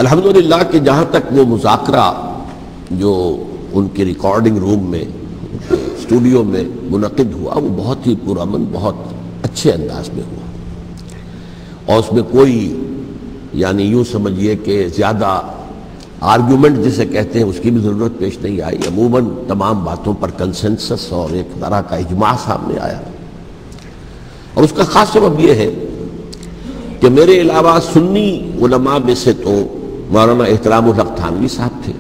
الحمدللہ کہ جہاں تک وہ مذاکرہ جو ان کے ریکارڈنگ روم میں اسٹوڈیو میں منعقد ہوا وہ بہت ہی پرامن بہت اچھے انداز میں ہوا، اور اس میں کوئی یعنی یوں سمجھیے کہ زیادہ آرگیومنٹ جسے کہتے ہیں اس کی بھی ضرورت پیش نہیں آئی۔ عموماً تمام باتوں پر کنسنسس اور ایک طرح کا اجماع سامنے آیا، اور اس کا خاص سبب یہ ہے کہ میرے علاوہ سنی علماء میں سے تو مولانا احترام الحق تھانوی صاحب تھے،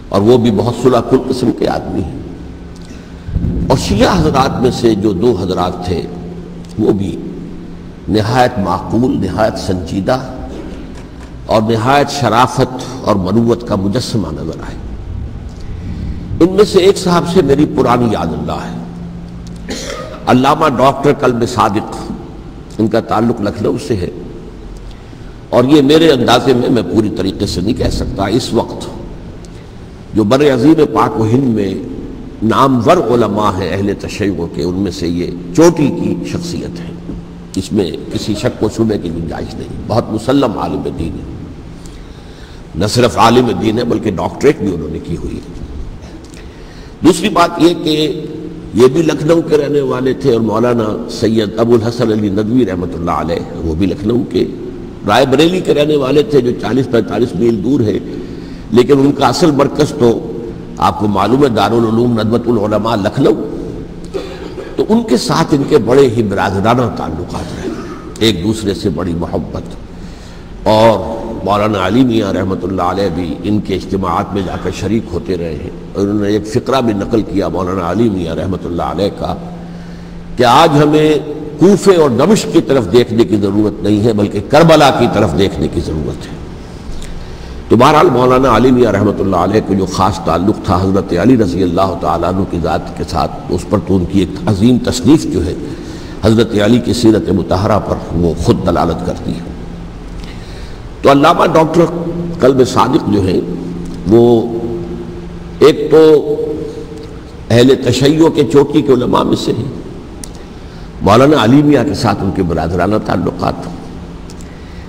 اور وہ بھی بہت صلح کل قسم کے آدمی ہیں، اور شیعہ حضرات میں سے جو دو حضرات تھے وہ بھی نہایت معقول، نہایت سنجیدہ اور نہایت شرافت اور مروت کا مجسمہ نظر آئے۔ ان میں سے ایک صاحب سے میری پرانی یاد اللہ ہے، علامہ ڈاکٹر قلب صادق، ان کا تعلق لکھنؤ سے ہے، اور یہ میرے اندازے میں پوری طریقے سے نہیں کہہ سکتا، اس وقت جو بر عظیم پاک و ہند میں نامور علماء ہیں اہل تشیع کے، ان میں سے یہ چوٹی کی شخصیت ہے، اس میں کسی شک و شبے کی گنجائش نہیں، بہت مسلم عالم دین ہے، نہ صرف عالم دین ہے بلکہ ڈاکٹریٹ بھی انہوں نے کی ہوئی ہے۔ دوسری بات یہ کہ یہ بھی لکھنؤ کے رہنے والے تھے، اور مولانا سید ابو الحسن علی ندوی رحمۃ اللہ علیہ وہ بھی لکھنؤ کے، رائے بریلی کے رہنے والے تھے جو 40-45 میل دور ہے، لیکن ان کا اصل مرکز تو آپ کو معلوم ہے دارالعلوم ندوۃ العلماء لکھنؤ، تو ان کے ساتھ ان کے بڑے ہی برادرانہ تعلقات رہے، ایک دوسرے سے بڑی محبت، اور مولانا علی میاں رحمۃ اللہ علیہ بھی ان کے اجتماعات میں جا کر شریک ہوتے رہے ہیں، اور انہوں نے ایک فقرہ بھی نقل کیا مولانا علی میاں رحمۃ اللہ علیہ کا کہ آج ہمیں کوفے اور دمشق کی طرف دیکھنے کی ضرورت نہیں ہے بلکہ کربلا کی طرف دیکھنے کی ضرورت ہے۔ تو بہرحال مولانا علی میاں رحمۃ اللہ علیہ کو جو خاص تعلق تھا حضرت علی رضی اللہ تعالیٰ عنہ کی ذات کے ساتھ، اس پر تو ان کی ایک عظیم تصنیف جو ہے حضرت علی کی سیرت مطہرہ پر وہ خود دلالت کرتی ہے۔ تو علامہ ڈاکٹر قلب صادق جو ہیں وہ ایک تو اہل تشیع کے چوٹی کے علماء میں سے ہیں، مولانا علی میاں کے ساتھ ان کے برادرانہ تعلقات،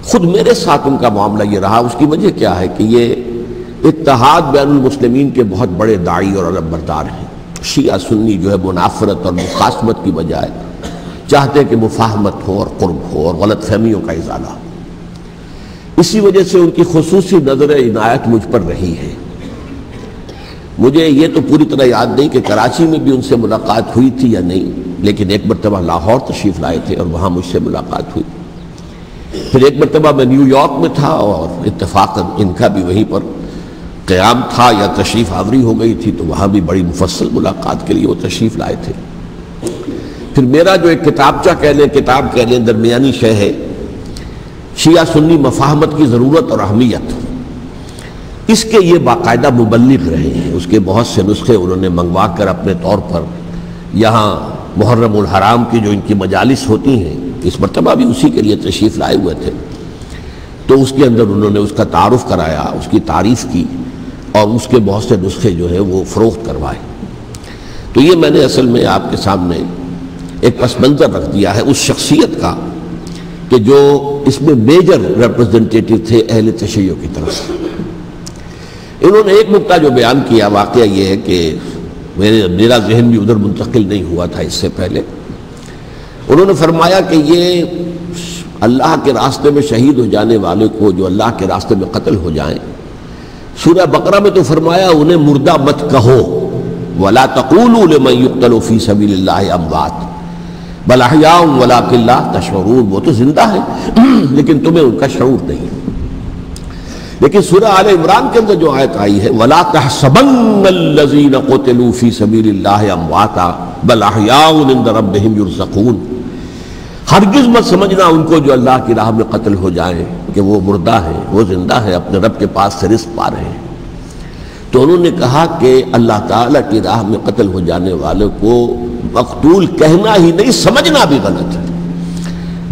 خود میرے ساتھ ان کا معاملہ یہ رہا۔ اس کی وجہ کیا ہے کہ یہ اتحاد بین المسلمین کے بہت بڑے داعی اور علم بردار ہیں۔ شیعہ سنی جو ہے منافرت اور مخاصمت کی بجائے چاہتے کہ مفاہمت ہو اور قرب ہو اور غلط فہمیوں کا ازالہ ہو، اسی وجہ سے ان کی خصوصی نظر عنایت مجھ پر رہی ہے۔ مجھے یہ تو پوری طرح یاد نہیں کہ کراچی میں بھی ان سے ملاقات ہوئی تھی یا نہیں، لیکن ایک مرتبہ لاہور تشریف لائے تھے اور وہاں مجھ سے ملاقات ہوئی، پھر ایک مرتبہ میں نیو یارک میں تھا اور اتفاقاً ان کا بھی وہیں پر قیام تھا یا تشریف آوری ہو گئی تھی، تو وہاں بھی بڑی مفصل ملاقات کے لیے وہ تشریف لائے تھے۔ پھر میرا جو ایک کتاب کہہ لیں درمیانی شے ہے، شیعہ سنی مفاہمت کی ضرورت اور اہمیت، اس کے یہ باقاعدہ مبلغ رہے ہیں، اس کے بہت سے نسخے انہوں نے منگوا کر اپنے طور پر یہاں محرم الحرام کی جو ان کی مجالس ہوتی ہیں، اس مرتبہ بھی اسی کے لیے تشریف لائے ہوئے تھے، تو اس کے اندر انہوں نے اس کا تعارف کرایا، اس کی تعریف کی، اور اس کے بہت سے نسخے جو ہیں وہ فروخت کروائے۔ تو یہ میں نے اصل میں آپ کے سامنے ایک پس منظر رکھ دیا ہے اس شخصیت کا کہ جو اس میں میجر ریپرزنٹیٹیو تھے اہل تشیع کی طرف سے۔ انہوں نے ایک نکتہ جو بیان کیا، واقعہ یہ ہے کہ میرا ذہن بھی ادھر منتقل نہیں ہوا تھا اس سے پہلے، انہوں نے فرمایا کہ یہ اللہ کے راستے میں شہید ہو جانے والے کو جو اللہ کے راستے میں قتل ہو جائیں، سورہ بقرہ میں تو فرمایا انہیں مردہ مت کہو، وَلَا تَقُولُوا لِمَن يُقْتَلُ فِي سَبِيلِ اللَّهِ أَمْوَاتٌ بَلْ أَحْيَاءٌ وَلَٰكِن لَّا تَشْعُرُونَ، وہ تو زندہ ہے لیکن تمہیں ان کا شعور نہیں۔ لیکن سورہ آل عمران کے اندر جو آیت آئی ہے وَلَا تَحْسَبَنَّ الَّذِينَ قُتِلُوا فِي سَبِيلِ اللَّهِ أَمْوَاتًا بَلْ أَحْيَاءٌ عِندَ رَبِّهِمْ يُرْزَقُونَ، ہرگز مت سمجھنا ان کو جو اللہ کی راہ میں قتل ہو جائیں کہ وہ مردہ ہیں، وہ زندہ ہیں، اپنے رب کے پاس سے رزق پا رہے ہیں۔ تو انہوں نے کہا کہ اللہ تعالیٰ کی راہ میں قتل ہو جانے والے کو مقتول کہنا ہی نہیں، سمجھنا بھی غلط ہے،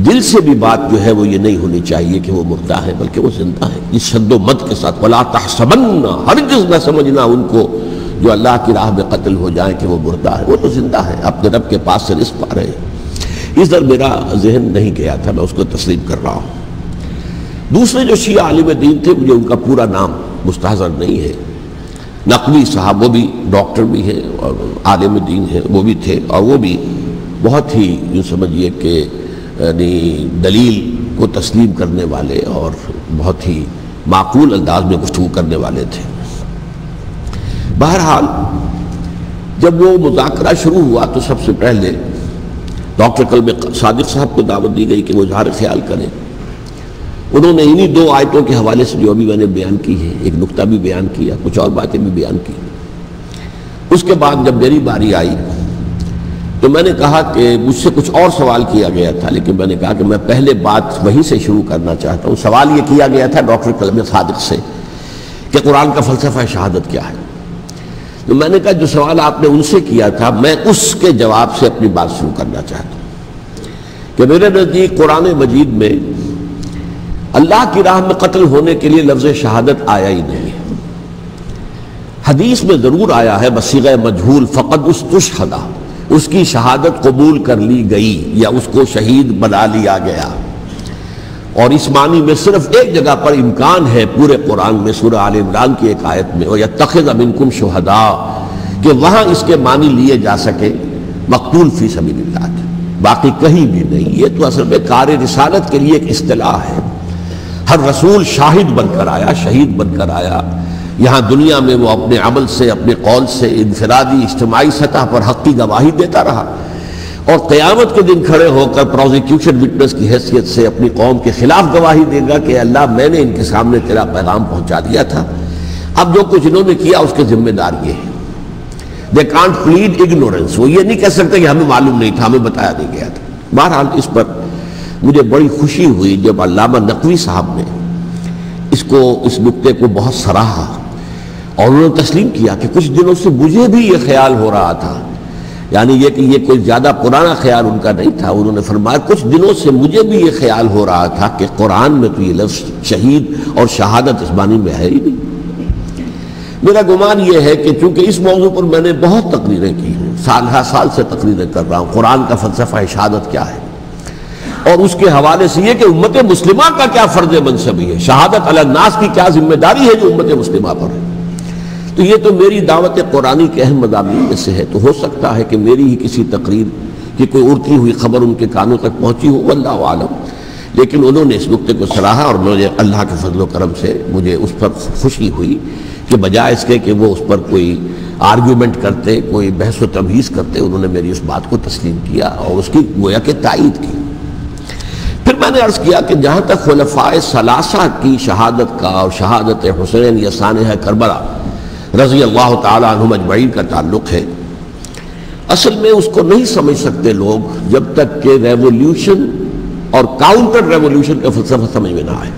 دل سے بھی بات جو ہے وہ یہ نہیں ہونی چاہیے کہ وہ مردہ ہے بلکہ وہ زندہ ہے، اس شد و مد کے ساتھ وَلَا تَحْسَبَنَّ، ہرگز نہ سمجھنا ان کو جو اللہ کی راہ میں قتل ہو جائیں کہ وہ مردہ ہے، وہ تو زندہ ہے، اپنے رب کے پاس سے رزق پا رہے ہیں۔ اس در میرا ذہن نہیں گیا تھا، میں اس کو تسلیم کر رہا ہوں۔ دوسرے جو شیعہ عالم دین تھے، مجھے ان کا پورا نام مستحضر نہیں ہے، نقوی صاحب، وہ بھی ڈاکٹر بھی ہیں اور عالم دین ہیں، وہ بھی تھے، اور وہ بھی بہت ہی یوں سمجھیے کہ یعنی دلیل کو تسلیم کرنے والے اور بہت ہی معقول انداز میں گفتگو کرنے والے تھے۔ بہرحال جب وہ مذاکرہ شروع ہوا تو سب سے پہلے ڈاکٹر کلب صادق صاحب کو دعوت دی گئی کہ وہ اظہار خیال کریں۔ انہوں نے انہی 2 آیتوں کے حوالے سے جو ابھی میں نے بیان کی ہے، ایک نقطہ بھی بیان کیا، کچھ اور باتیں بھی بیان کی۔ اس کے بعد جب میری باری آئی تو میں نے کہا کہ مجھ سے کچھ اور سوال کیا گیا تھا، لیکن میں نے کہا کہ میں پہلے بات وہیں سے شروع کرنا چاہتا ہوں۔ سوال یہ کیا گیا تھا ڈاکٹر کلب صادق سے کہ قرآن کا فلسفہ شہادت کیا ہے۔ تو میں نے کہا جو سوال آپ نے ان سے کیا تھا، میں اس کے جواب سے اپنی بات شروع کرنا چاہتا ہوں کہ میرے نزدیک قرآن مجید میں اللہ کی راہ میں قتل ہونے کے لیے لفظ شہادت آیا ہی نہیں ہے۔ حدیث میں ضرور آیا ہے بصیغہ مجہول، فقد استشہدہ، اس کی شہادت قبول کر لی گئی یا اس کو شہید بنا لیا گیا، اور اس معنی میں صرف ایک جگہ پر امکان ہے پورے قرآن میں، سورہ آل عمران کی ایک آیت میں، وَيَتَّخِذَ مِنْكُمْ شُهَدَاءَ، کہ وہاں اس کے معنی لیے جا سکے مقتول فی سبیل اللہ، باقی کہیں بھی نہیں۔ یہ تو اصل میں کار رسالت کے لیے ایک اصطلاح ہے۔ ہر رسول شاہد بن کر آیا، شہید بن کر آیا، یہاں دنیا میں وہ اپنے عمل سے، اپنے قول سے انفرادی اجتماعی سطح پر حق کی گواہی دیتا رہا، اور قیامت کے دن کھڑے ہو کر پروزیکیوشن وٹنس کی حیثیت سے اپنی قوم کے خلاف گواہی دے گا کہ اللہ میں نے ان کے سامنے تیرا پیغام پہنچا دیا تھا، اب جو کچھ انہوں نے کیا اس کے ذمہ دار یہ ہے۔ دے کانٹ پلیڈ اگنورنس، وہ یہ نہیں کہہ سکتے کہ ہمیں معلوم نہیں تھا، ہمیں بتایا نہیں گیا تھا۔ بہرحال اس پر مجھے بڑی خوشی ہوئی جب علامہ نقوی صاحب نے اس نکتے کو بہت سراہا، اور انہوں نے تسلیم کیا کہ کچھ دنوں سے مجھے بھی یہ خیال ہو رہا تھا، یعنی یہ کہ یہ کوئی زیادہ پرانا خیال ان کا نہیں تھا۔ انہوں نے فرمایا کچھ دنوں سے مجھے بھی یہ خیال ہو رہا تھا کہ قرآن میں تو یہ لفظ شہید اور شہادت اس معنی میں ہے ہی نہیں۔ میرا گمان یہ ہے کہ چونکہ اس موضوع پر میں نے بہت تقریریں کی ہیں، سال ہر سال سے تقریریں کر رہا ہوں، قرآن کا فلسفہ شہادت کیا ہے، اور اس کے حوالے سے یہ کہ امت مسلمہ کا کیا فرض منصبی ہے، شہادت علی الناس کی کیا ذمہ داری ہے جو امت مسلمہ پر ہے۔ تو یہ تو میری دعوت قرآنی کے اہم مضامین میں سے ہے، تو ہو سکتا ہے کہ میری ہی کسی تقریر کی کوئی اڑتی ہوئی خبر ان کے کانوں تک پہنچی ہو، واللہ عالم، لیکن انہوں نے اس نقطے کو سراہا، اور مجھے اللہ کے فضل و کرم سے مجھے اس پر خوشی ہوئی کہ بجائے اس کے کہ وہ اس پر کوئی آرگیومنٹ کرتے، کوئی بحث و تبحیث کرتے، انہوں نے میری اس بات کو تسلیم کیا اور اس کی گویا کہ تائید کی۔ پھر میں نے عرض کیا کہ جہاں تک خلفائے ثلاثہ کی شہادت کا اور شہادت حسین یا سانحہ کربلا رضی اللہ تعالیٰ عنہم اجمعین کا تعلق ہے، اصل میں اس کو نہیں سمجھ سکتے لوگ جب تک کہ ریولوشن اور کاؤنٹر ریولوشن کا فلسفہ سمجھ میں نہ آئے۔